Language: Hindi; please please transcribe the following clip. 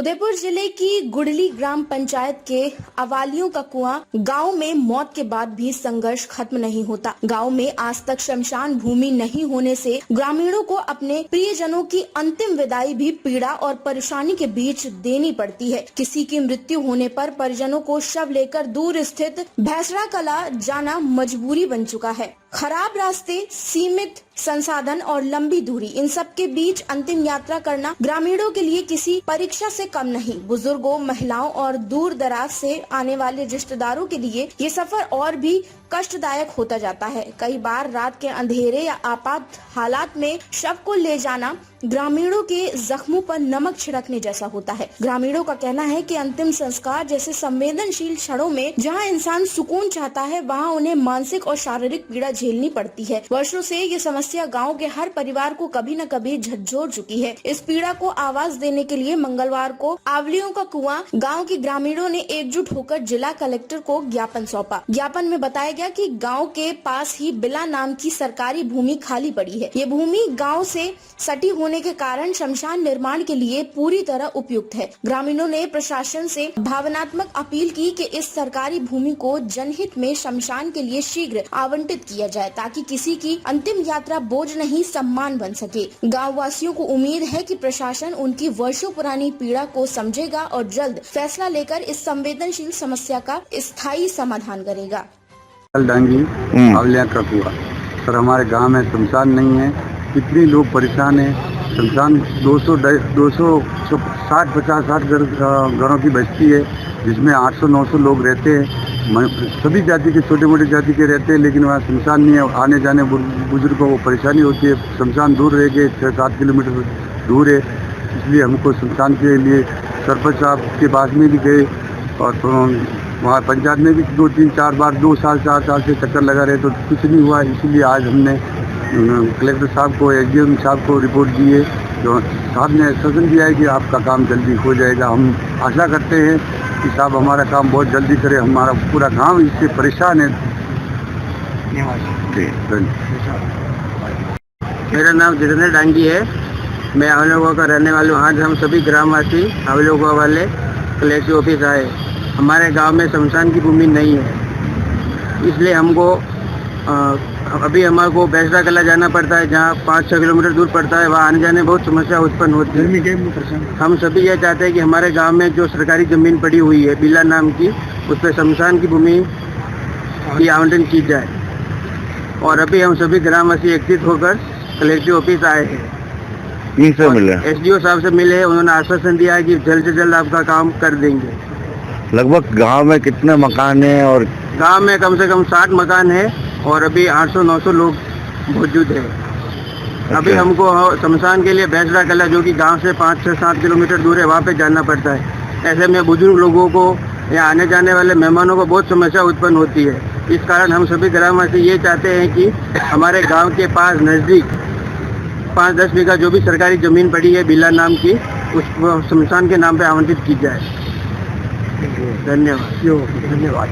उदयपुर जिले की गुड़ली ग्राम पंचायत के अवालियों का कुआं गांव में मौत के बाद भी संघर्ष खत्म नहीं होता। गांव में आज तक शमशान भूमि नहीं होने से ग्रामीणों को अपने प्रियजनों की अंतिम विदाई भी पीड़ा और परेशानी के बीच देनी पड़ती है। किसी की मृत्यु होने पर परिजनों को शव लेकर दूर स्थित भैंसरा कला जाना मजबूरी बन चुका है। खराब रास्ते, सीमित संसाधन और लंबी दूरी, इन सब के बीच अंतिम यात्रा करना ग्रामीणों के लिए किसी परीक्षा से कम नहीं। बुजुर्गों, महिलाओं और दूर दराज से आने वाले रिश्तेदारों के लिए ये सफर और भी कष्टदायक होता जाता है। कई बार रात के अंधेरे या आपात हालात में शव को ले जाना ग्रामीणों के जख्मों पर नमक छिड़कने जैसा होता है। ग्रामीणों का कहना है कि अंतिम संस्कार जैसे संवेदनशील क्षणों में जहां इंसान सुकून चाहता है, वहां उन्हें मानसिक और शारीरिक पीड़ा झेलनी पड़ती है। वर्षों से ये समस्या गांव के हर परिवार को कभी न कभी झकझोर चुकी है। इस पीड़ा को आवाज देने के लिए मंगलवार को आवलियों का कुआं गाँव के ग्रामीणों ने एकजुट होकर जिला कलेक्टर को ज्ञापन सौंपा। ज्ञापन में बताया गया कि गांव के पास ही बिला नाम की सरकारी भूमि खाली पड़ी है। ये भूमि गांव से सटी होने के कारण शमशान निर्माण के लिए पूरी तरह उपयुक्त है। ग्रामीणों ने प्रशासन से भावनात्मक अपील की कि इस सरकारी भूमि को जनहित में शमशान के लिए शीघ्र आवंटित किया जाए, ताकि किसी की अंतिम यात्रा बोझ नहीं, सम्मान बन सके। गाँव वासियों को उम्मीद है कि प्रशासन उनकी वर्षों पुरानी पीड़ा को समझेगा और जल्द फैसला लेकर इस संवेदनशील समस्या का स्थायी समाधान करेगा। डांगी आवलिया का कुआं सर, हमारे गांव में शमशान नहीं है। कितने लोग परेशान हैं। शमशान 260 घरों की बस्ती है, जिसमें 800-900 लोग रहते हैं। सभी जाति के, छोटे मोटे जाति के रहते हैं, लेकिन वहाँ शमशान नहीं है। आने जाने बुजुर्गों को परेशानी होती है। शमशान दूर रह गए, 6-7 किलोमीटर दूर है। इसलिए हमको शमशान के लिए सरपंच साहब के पास में भी गए और तो वहाँ पंचायत में भी 2-3-4 बार 2 साल 4 साल से चक्कर लगा रहे, तो कुछ नहीं हुआ। इसीलिए आज हमने कलेक्टर साहब को, एसडीएम साहब को रिपोर्ट दी है। जो साहब ने आश्वासन दिया है कि आपका काम जल्दी हो जाएगा। हम आशा करते हैं कि साहब हमारा काम बहुत जल्दी करे। हमारा पूरा गांव इससे परेशान है। मेरा नाम जितेंद्र डांगी है। मैं आवलोगा का रहने वाला हूँ। आज हम सभी ग्रामवासी आवलोगा वाले कलेक्टर ऑफिस आए। हमारे गांव में शमशान की भूमि नहीं है, इसलिए हमको अभी हमारे को भैंसरा कला जाना पड़ता है, जहाँ 5-6 किलोमीटर दूर पड़ता है। वहाँ आने जाने बहुत समस्या उत्पन्न होती है। हम सभी ये चाहते हैं कि हमारे गांव में जो सरकारी ज़मीन पड़ी हुई है बिला नाम की, उस पर शमशान की भूमि की आवंटन की जाए। और अभी हम सभी ग्रामवासी एकत्रित होकर कलेक्टर ऑफिस आए हैं। एसडीओ साहब से मिले हैं। उन्होंने आश्वासन दिया है कि जल्द से जल्द आपका काम कर देंगे। लगभग गांव में कितने मकान हैं? और गांव में कम से कम 60 मकान है और अभी 800-900 लोग मौजूद है। अभी हमको शमशान के लिए भैंसरा कला, जो कि गांव से 5-6-7 किलोमीटर दूर है, वहाँ पे जाना पड़ता है। ऐसे में बुजुर्ग लोगों को या आने जाने वाले मेहमानों को बहुत समस्या उत्पन्न होती है। इस कारण हम सभी ग्रामवासी ये चाहते हैं कि हमारे गाँव के पास नज़दीक 5-10 बीघा जो भी सरकारी ज़मीन पड़ी है बिला नाम की, उस शमशान के नाम पर आवंटित की जाए। धन्यवाद।